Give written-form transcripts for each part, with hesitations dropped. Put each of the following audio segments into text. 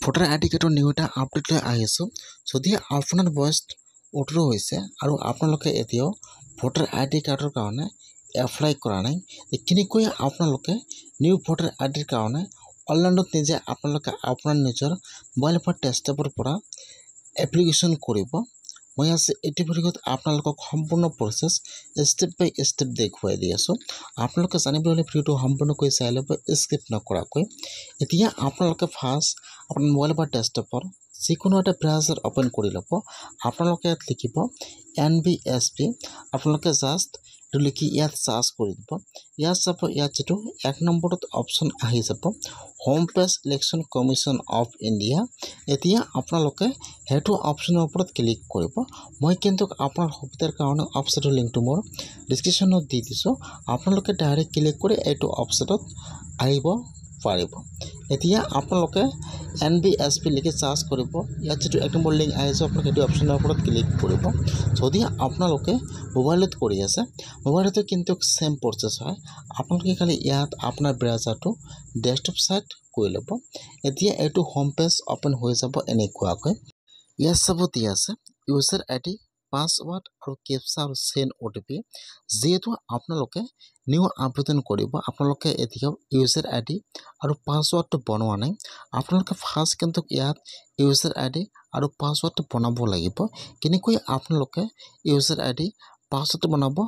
Voter আই D কাৰ্ডৰ new এটা update লৈ আহিছোঁ। যদি আপোনাৰ বয়স 18 হৈছে আৰু আপোনালোকে এতিয়াও ভোটাৰ আই ডি কাৰ্ডৰ কাৰণে এপ্লাই কৰা নাই, কেনেকৈ আপোনালোকে নিউ ভোটাৰ আই ডিৰ কাৰণে অনলাইনত নিজে আপোনালোকে আপোনাৰ নিজৰ মোবাইল বা ডেস্কটপৰ পৰা এপ্লিকেশ্যন কৰিব। মই আজি এইটো ভিডিঅ'ত আপোনালোকক সম্পূৰ্ণ প্ৰচেছ ষ্টেপ বাই ষ্টেপ দেখুৱাই দি আছোঁ। আপোনালোকে জানিবলৈ ভিডিঅ'টো সম্পূৰ্ণকৈ চাই ল'ব, স্কিপ নকৰাকৈ। এতিয়া আপোনালোকে ফাৰ্ষ্ট আপোনাৰ মোবাইল বা ডেস্কটপৰ যিকোনো এটা ব্ৰাউজাৰ অপেন কৰি ল'ব। আপোনালোকে ইয়াত লিখিব NBSP। আপোনালোকে জাষ্ট এইটো লিখি ইয়াত চাৰ্চ কৰি দিব। ইয়াত চাব, ইয়াত যিটো 1 নম্বৰত অপশ্যন আহি যাব home page election commission of India. এতিয়া আপোনালোকে সেইটো অপশ্যনৰ ওপৰত ক্লিক কৰিব। মই কিন্তু আপোনাৰ সুবিধাৰ কাৰণে ৱেবছাইটৰ লিংকটো মোৰ ডিছক্ৰিপশ্যনত দি দিছোঁ। আপোনালোকে ডাইৰেক্ট ক্লিক কৰি এইটো ৱেবছাইটত আহিব পাৰিব। এতিয়া আপোনালোকে NBSP লিখি চাৰ্চ কৰিব। ইয়াত যিটো 1 নম্বৰ লিংক আহিছে আপোনালোকে সেইটো অপশ্যনৰ ওপৰত ক্লিক কৰিব। যদি আপোনালোকে মোবাইলত কৰি আছে, মোবাইলতো কিন্তু চেম প্ৰচেছ হয়। আপোনালোকে খালি ইয়াত আপোনাৰ ব্ৰাউজাৰটো ডেস্কটপ ছাইড কৰি ল'ব। এতিয়া এইটো হোম পেজ অপেন হৈ যাব এনেকুৱাকৈ। ইয়াত চাব দিয়া আছে ইউজাৰ আই ডি, পাছৱাৰ্ড আৰু কেপচা আৰু চেণ্ড OTP। যিহেতু আপোনালোকে নিউ আবেদন কৰিব, আপোনালোকে এতিয়াও ইউজাৰ আই ডি আৰু পাছৱাৰ্ডটো বনোৱা নাই, আপোনালোকে ফাৰ্ষ্ট কিন্তু ইয়াত ইউজাৰ আই ডি আৰু পাছৱাৰ্ডটো বনাব লাগিব। কেনেকৈ আপোনালোকে ইউজাৰ আই ডি পাছৱাৰ্ডটো বনাব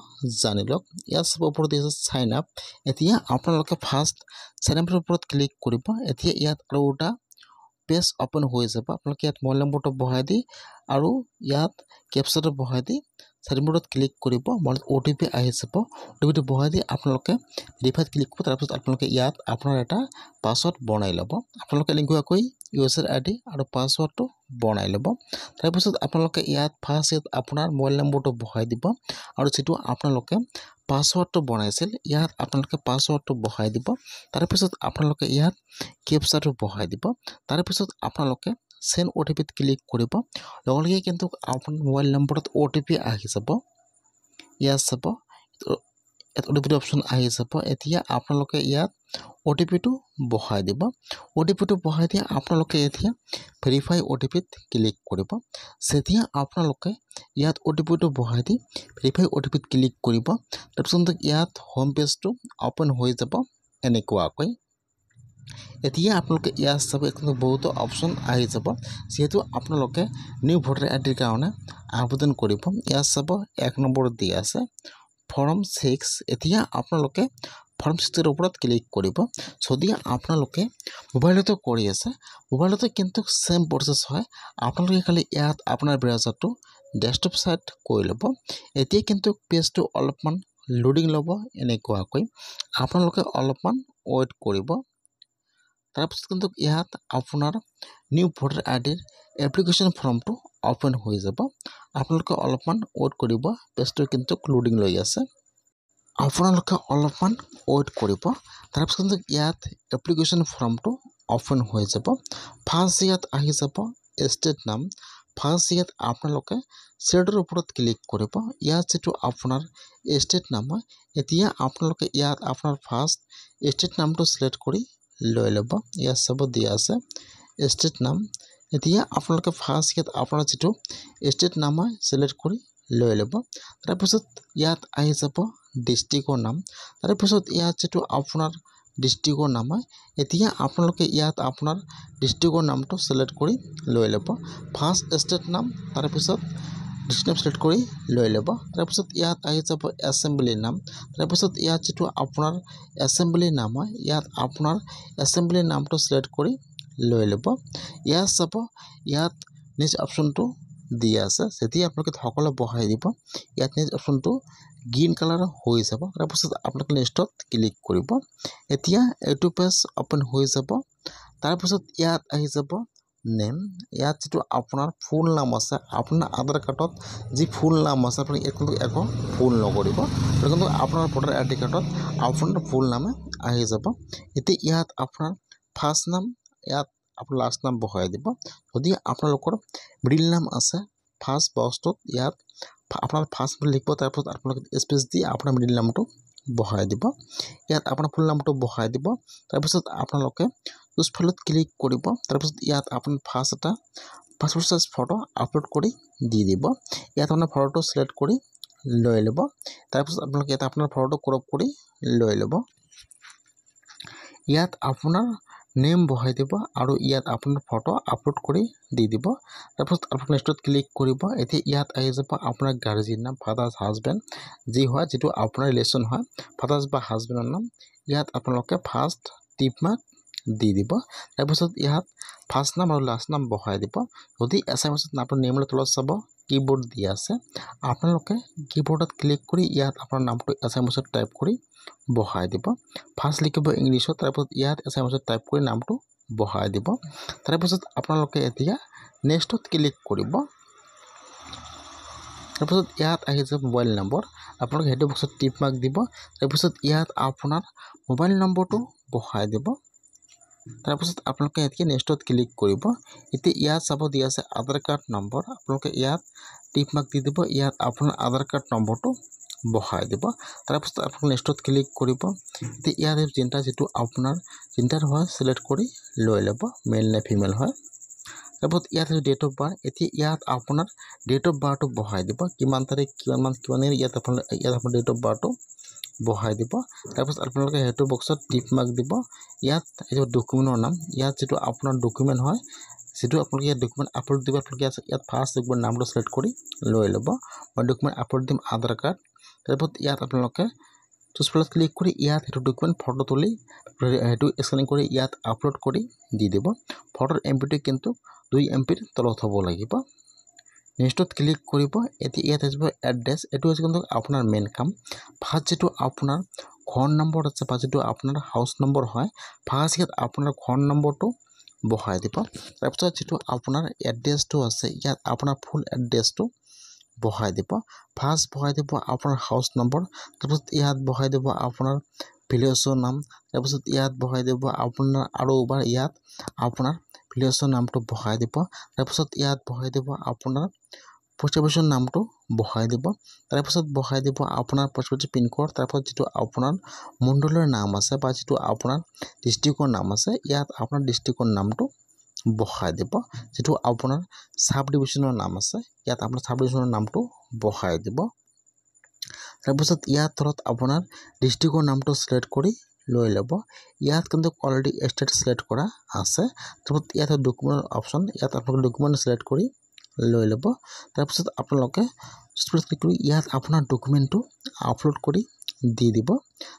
জানি লওক। ইয়াত চাব ওপৰত দিছে চাইন আপ। এতিয়া আপোনালোকে ফাৰ্ষ্ট চাইন আপৰ ওপৰত ক্লিক কৰিব। এতিয়া ইয়াত আৰু এটা পেজ অপেন হৈ যাব। আপোনালোকে ইয়াত মোবাইল নম্বৰটো বহাই দি আৰু ইয়াত কেপচাটো বহাই দি চাইনবোৰ্ডত ক্লিক কৰিব। মোবাইলত OTP আহি যাব, OTPটো বহাই দি আপোনালোকে ভেৰিফাইড ক্লিক কৰিব। তাৰপিছত আপোনালোকে ইয়াত আপোনাৰ এটা পাছৱৰ্ড বনাই ল'ব। আপোনালোকে এনেকুৱাকৈ ইউজাৰ আই ডি আৰু পাছৱৰ্ডটো বনাই ল'ব। তাৰপিছত আপোনালোকে ইয়াত ফাৰ্ষ্ট আপোনাৰ মোবাইল নম্বৰটো বহাই দিব আৰু যিটো আপোনালোকে পাছৱৰ্ডটো বনাইছিল ইয়াত আপোনালোকে পাছৱৰ্ডটো বহাই দিব। তাৰপিছত আপোনালোকে ইয়াত কেপচাটো বহাই দিব। তাৰপিছত আপোনালোকে চেণ্ড OTPত ক্লিক কৰিব। লগে লগে কিন্তু আপোনাৰ মোবাইল নম্বৰত OTP আহি যাব। ইয়াত চাব, ইয়াত OTPটো অপশ্যন আহি যাব। এতিয়া আপোনালোকে ইয়াত OTPটো বহাই দিব। OTPটো বহাই দিয়ে আপোনালোকে এতিয়া ভেৰিফাই OTPত ক্লিক কৰিব। যেতিয়া আপোনালোকে ইয়াত OTPটো বহাই দি ভেৰিফাই OTPত ক্লিক কৰিব, তাৰপিছত ইয়াত হোম পেজটো অপেন হৈ যাব এনেকুৱাকৈ। এতিয়া আপোনালোকে ইয়াত চাব বহুতো অপশ্যন আহি যাব। যিহেতু আপোনালোকে নিউ ভোটাৰ আই ডিৰ কাৰণে আবেদন কৰিব। ইয়াত চাব 1 নম্বৰত দিয়া আছে ফৰ্ম 6। এতিয়া আপোনালোকে ফৰ্ম 6ৰ ওপৰত ক্লিক কৰিব। যদি আপোনালোকে মোবাইলতো কৰি আছে, মোবাইলতো কিন্তু চেম প্ৰচেছ হয়। আপোনালোকে খালি ইয়াত আপোনাৰ ব্ৰাউজাৰটো ডেস্কটপ ছাইড কৰি ল'ব। এতিয়া কিন্তু পেজটো অলপমান লোডিং ল'ব এনেকুৱাকৈ। আপোনালোকে অলপমান ৱেইট কৰিব। তাৰপিছত কিন্তু ইয়াত আপোনাৰ নিউ ভোটাৰ আই ডিৰ এপ্লিকেশ্যন ফৰ্মটো অপেন হৈ যাব। আপোনালোকে অলপমান ৱেইট কৰিব, পেজটো কিন্তু লোডিং লৈ আছে। আপোনালোকে অলপমান ৱেইট কৰিব। তাৰপিছত কিন্তু ইয়াত এপ্লিকেশ্যন ফৰ্মটো অপেন হৈ যাব। ফাৰ্ষ্ট ইয়াত আহি যাব ষ্টেট নাম। ফাৰ্ষ্ট ইয়াত আপোনালোকে ষ্টেটৰ ওপৰত ক্লিক কৰিব। ইয়াত যিটো আপোনাৰ ষ্টেট নাম হয়, এতিয়া আপোনালোকে ইয়াত আপোনাৰ ফাৰ্ষ্ট ষ্টেট নামটো ছিলেক্ট কৰি লৈ ল'ব। ইয়াত চাব দিয়া আছে ষ্টেট নাম। এতিয়া আপোনালোকে ফাৰ্ষ্ট ইয়াত আপোনাৰ যিটো ষ্টেট নাম হয় ছিলেক্ট কৰি লৈ ল'ব। তাৰপিছত ইয়াত আহি যাব ডিষ্ট্ৰিক্টৰ নাম। তাৰপিছত ইয়াত যিটো আপোনাৰ ডিষ্ট্ৰিক্টৰ নাম হয়, এতিয়া আপোনালোকে ইয়াত আপোনাৰ ডিষ্ট্ৰিক্টৰ নামটো ছিলেক্ট কৰি লৈ ল'ব। ফাৰ্ষ্ট ষ্টেট নাম, তাৰপিছত ডিষ্ট্ৰিক্ট নাম ছিলেক্ট কৰি লৈ ল'ব। তাৰপিছত ইয়াত আহি যাব এছেম্বলিৰ নাম। তাৰপিছত ইয়াত যিটো আপোনাৰ এছেম্বলিৰ নাম হয়, ইয়াত আপোনাৰ এছেম্বলিৰ নামটো ছিলেক্ট কৰি লৈ ল'ব। ইয়াত চাব, ইয়াত নেক্সট অপশ্যনটো দিয়া আছে। যেতিয়া আপোনালোকে সকলো বহাই দিব, ইয়াত নেক্সট অপশ্যনটো গ্ৰীণ কালাৰ হৈ যাব। তাৰপিছত আপোনালোকে নেক্সটত ক্লিক কৰিব। এতিয়া এইটো পেজ অপেন হৈ যাব। তাৰপিছত ইয়াত আহি যাব নেম। ইয়াত যিটো আপোনাৰ ফুল নাম আছে, আপোনাৰ আধাৰ কাৰ্ডত যি ফুল নাম আছে আপুনি একো ভুল নকৰিব। কিন্তু আপোনাৰ ভোটাৰ আই ডি কাৰ্ডত আপোনাৰ ফুল নামে আহি যাব। এতিয়া ইয়াত আপোনাৰ ফাৰ্ষ্ট নাম, ইয়াত আপোনাৰ লাষ্ট নাম বহাই দিব। যদি আপোনালোকৰ মিডিল নাম আছে ফাৰ্ষ্ট বক্সটোত ইয়াত আপোনাৰ ফাৰ্ষ্ট লিখিব। তাৰপিছত আপোনালোকে স্পেচ দি আপোনাৰ মিডিল নামটো বহাই দিব। ইয়াত আপোনাৰ ফুল নামটো বহাই দিব। তাৰপিছত আপোনালোকে চুজ ক্লিক কৰিব তাৰপিছত ইয়াত আপুনি ফাৰ্ষ্ট এটা পাছপোৰ্ট সাইজ ফটো আপলোড কৰি দি দিব ইয়াত আপোনাৰ ফটোটো সিলেক্ট কৰি লৈ ল'ব তাৰপিছত আপোনালোকে ইয়াত আপোনাৰ ফটোটো ক্ৰপ কৰি লৈ ল'ব ইয়াত আপোনাৰ নেম বহাই দিব আৰু ইয়াত আপোনাৰ ফটো আপলোড কৰি দি দিব তাৰপিছত আপুনি নেক্সটত ক্লিক কৰিব এতিয়া ইয়াত আহি যাব আপোনাৰ গাৰ্জিয়ান নাম ফাদাৰ্স হাজবেণ্ড যি হয় যেটো আপোনাৰ ৰিলেশ্যন হয় ফাদাৰ্স বা হাজবেণ্ডৰ নাম ইয়াত আপোনালোকে ফাৰ্ষ্ট টিপ মাৰ্ক দি দিব তাৰপিছত ইয়াত ফাৰ্ষ্ট নাম আৰু লাষ্ট নাম বহাই দিব যদি এছএমএছত নামটো নেমৰ তলত চাব কিবোৰ্ড দিয়া আছে আপোনালোকে কিবোৰ্ডত ক্লিক কৰি ইয়াত আপোনাৰ নামটো এছএমএছত টাইপ কৰি বহাই দিব ফাৰ্ষ্ট লিখিব ইংলিছত তাৰপিছত ইয়াত এছএমএছত টাইপ কৰি নামটো বহাই দিব তাৰপিছত আপোনালোকে এতিয়া নেক্সটত ক্লিক কৰিব তাৰপিছত ইয়াত আহি যাব মোবাইল নম্বৰ আপোনালোকে হেডু বক্সত টিপ মাৰ্ক দিব তাৰপিছত ইয়াত আপোনাৰ মোবাইল নম্বৰটো বহাই দিব তাৰপিছত আপোনালোকে এতিয়া নেক্সটত ক্লিক কৰিব এতিয়া ইয়াত চাব দিয়া আছে আধাৰ কাৰ্ড নম্বৰ আপোনালোকে ইয়াত টিপ মাৰ্ক দি দিব ইয়াত আপোনাৰ আধাৰ কাৰ্ড নম্বৰটো বহাই দিব তাৰপিছত আপোনালোকে নেক্সটত ক্লিক কৰিব এতিয়া ইয়াত জিনটা যেটো আপোনাৰ জিনটাৰ হয় সিলেক্ট কৰি লৈ ল'ব মেল নে ফিমেল হয় তাৰপিছত ইয়াত ডেট অফ বাৰ্থ এতিয়া ইয়াত আপোনাৰ ডেট অফ বাৰ্থটো বহাই দিব কিমান তাৰিখ কিমান মান কিমান ইয়াত আপোনাৰ ডেট অফ বাৰ্থটো বহাই দিব তাৰপিছত আপোনালোকে হেতু বক্সত টিপ মাৰ্ক দিব ইয়াত এই ডকুমেন্টৰ নাম ইয়াত যেটো আপোনাৰ ডকুমেন্ট হয় যেটো আপোনালোকে ইয়াত ডকুমেন্ট আপলোড দিব আপোনালোকে ইয়াত ফাৰ্ষ্ট ডকুমেন্ট নামটো সিলেক্ট কৰি লৈ ল'ব মই ডকুমেন্ট আপলোড দিম আধাৰ কাৰ্ড তাৰপিছত ইয়াত আপোনালোকে চুজ ক্লিক কৰি ইয়াত হেতু ডকুমেন্ট ফটো তুলি হেতু স্ক্যানিং কৰি ইয়াত আপলোড কৰি দি দিব ফটোৰ এমপিটো কিন্তু 2 এমপিৰ তলত হ'ব লাগিব নেক্সটত ক্লিক কৰিব এতিয়া ইয়াত আহিব এড্ৰেছ এটো হৈছে কিন্তু আপোনাৰ মেইন কাম ফাৰ্ষ্ট যেটো আপোনাৰ ঘৰ নম্বৰ আছে বা যেটো আপোনাৰ হাউস নম্বৰ হয় ফাৰ্ষ্ট ইয়াত আপোনাৰ ঘৰ নম্বৰটো বহাই দিব তাৰপিছত যেটো আপোনাৰ এড্ৰেছটো আছে ইয়াত আপোনাৰ ফুল এড্ৰেছটো বহাই দিব ফাৰ্ষ্ট বহাই দিব আপোনাৰ হাউস নম্বৰ তাৰপিছত ইয়াত বহাই দিব আপোনাৰ ভিলেজৰ নাম তাৰপিছত ইয়াত বহাই দিব আপোনাৰ আৰু এবাৰ ইয়াত আপোনাৰ ভিলেজৰ নামটো বহাই দিব তাৰপিছত ইয়াত বহাই দিব আপোনাৰ পোষ্ট অফিচৰ নামটো বহাই দিব তাৰপিছত বহাই দিব আপোনাৰ পোষ্ট অফিচ পিন কোড তাৰপিছত যেটো আপোনাৰ মণ্ডলৰ নাম আছে বা যেটো আপোনাৰ ডিস্ট্ৰিক্টৰ নাম আছে ইয়াত আপোনাৰ ডিস্ট্ৰিক্টৰ নামটো বহাই দিব যেটো আপোনাৰ সাব ডিভিজনৰ নাম আছে ইয়াত আপোনাৰ সাব ডিভিজনৰ নামটো বহাই দিব তাৰপিছত ইয়াত তলত আপোনাৰ ডিস্ট্ৰিক্টৰ নামটো সিলেক্ট কৰি লৈ ল'ব ইয়াত কিন্তু অলৰেডি ষ্টেট সিলেক্ট কৰা আছে তাৰপিছত ইয়াত ডকুমেন্ট অপচন ইয়াত আপোনালোকে ডকুমেন্ট সিলেক্ট কৰি লৈ ল'ব তাৰপিছত আপোনালোকে ক্লিক কৰি ইয়াত আপোনাৰ ডকুমেন্টটো আপলোড কৰি দি দিব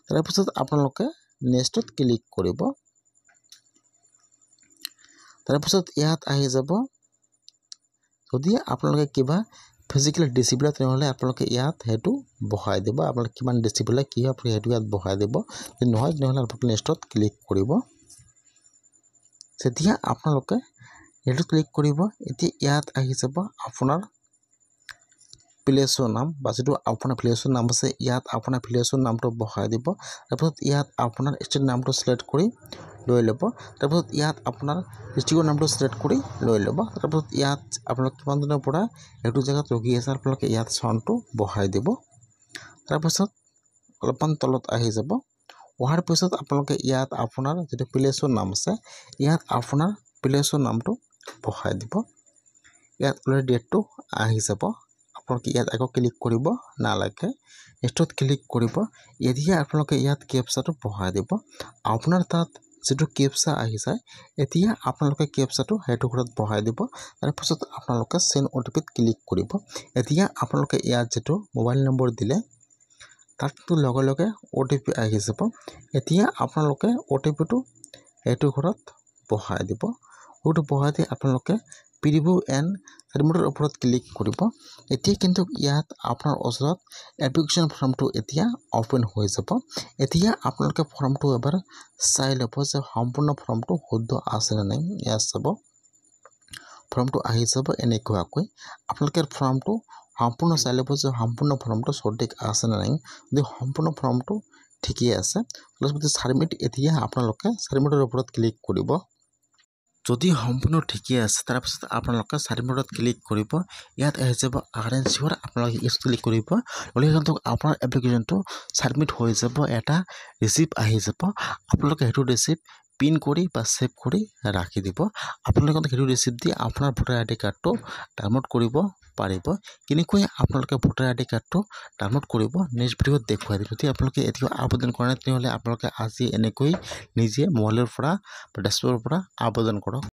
তাৰপিছত আপোনালোকে নেক্সটত ক্লিক কৰিব তাৰপিছত ইয়াত আহি যাব যদি আপোনালোকে কিবা ফিজিক্যাল ডিসেবল তেনেহলে আপোনালোকে ইয়াত হেতু বহাই দিব আপোনালোকে কিমান ডিসেবল কি আপুনি হেতু ইয়াত বহাই দিব যদি নহয় তেনেহলে আপোনালোকে নেক্সটত ক্লিক কৰিব যেতিয়া আপোনালোকে হেতু ক্লিক কৰিব এতিয়া ইয়াত আহি যাব আপোনাৰ প্লেছৰ নাম বা যেটো আপোনাৰ প্লেছৰ নাম আছে ইয়াত আপোনাৰ প্লেছৰ নামটো বহাই দিব তাৰপিছত ইয়াত আপোনাৰ ষ্টেট নামটো সিলেক্ট কৰি লৈ ল'ব তাৰপিছত ইয়াত আপোনাৰ ডিস্ট্ৰিক্টৰ নামটো সিলেক্ট কৰি লৈ ল'ব তাৰপিছত ইয়াত আপোনালোকে কিমান দিনৰ পৰা হেতু জায়গাত ৰখি আছে আপোনালোকে ইয়াত চনটো বহাই দিব তাৰপিছত অলপমান তলত আহি যাব ওহাৰ পিছত আপোনালোকে ইয়াত আপোনাৰ যেটো প্লেছৰ নাম আছে ইয়াত আপোনাৰ প্লেছৰ নামটো বহাই দিব ইয়াত অলৰেডি ডেটটো আহি যাব আপোনালোকে ইয়াত আকৌ ক্লিক কৰিব নালাগে নেক্সটত ক্লিক কৰিব এতিয়া আপোনালোকে ইয়াত কেপচাটো বহাই দিব আপোনাৰ তাত যেটো কেপচা আহি যায় এতিয়া আপোনালোকে কেপচাটো হেতু ঘৰত বহাই দিব তাৰ পিছত আপোনালোকে সেন্ড ওটিপিত ক্লিক কৰিব এতিয়া আপোনালোকে ইয়াত যেটো মোবাইল নম্বৰ দিলে তাতটো লগে লগে ওটিপি আহি যাব এতিয়া আপোনালোকে ওটিপিটো হেতু ঘৰত বহাই দিব ওটো বহাই দি আপোনালোকে প্ৰিভিউ এণ্ড সাবমিটৰ ওপৰত ক্লিক কৰিব এতিয়া কিন্তু ইয়াত আপোনাৰ ওচৰত এপ্লিকেশন ফৰ্মটো এতিয়া ওপেন হৈ যাব এতিয়া আপোনালোকে ফৰ্মটো এবাৰ চাই ল'ব যে সম্পূৰ্ণ ফৰ্মটো শুদ্ধ আছে নে নাই ইয়াত চাব ফৰ্মটো আহি যাব এনেকুৱাকৈ আপোনালোকে ফৰ্মটো সম্পূৰ্ণ চাই ল'ব যে সম্পূৰ্ণ ফৰ্মটো সঠিক আছে নে নাই যদি সম্পূৰ্ণ ফৰ্মটো ঠিকই আছে প্লাস সাবমিট এতিয়া আপোনালোকে সাবমিটৰ ওপৰত ক্লিক কৰিব যদি সম্পূৰ্ণ ঠিকই আছে তাৰ পিছত আপোনালোকে সাবমিটত ক্লিক কৰিব ইয়াত আহি যাব আৰএনচিৰ আপোনালোকে ইউজ ক্লিক কৰিব লগে কিন্তু আপোনাৰ এপ্লিকেশনটো সাবমিট হৈ যাব এটা ৰিসিপ্ট আহি যাব আপোনালোকে হেতু ৰিসিপ্ট পিন কৰি বা ছেভ কৰি ৰাখি দিব। আপোনালোকে সেইটো ৰিচিপ্ট দি আপোনাৰ ভোটাৰ আই ডি কাৰ্ডটো ডাউনলোড কৰিব পাৰিব। কেনেকৈ আপোনালোকে ভোটাৰ আই ডি কাৰ্ডটো ডাউনলোড কৰিব নেক্সট ভিডিঅ'ত দেখুৱাই দিম। যদি আপোনালোকে এতিয়াও আবেদন কৰা নাই তেনেহ'লে আপোনালোকে আজি এনেকৈ নিজে মোবাইলৰ পৰা বা ডেস্কটপৰ পৰা আবেদন কৰক।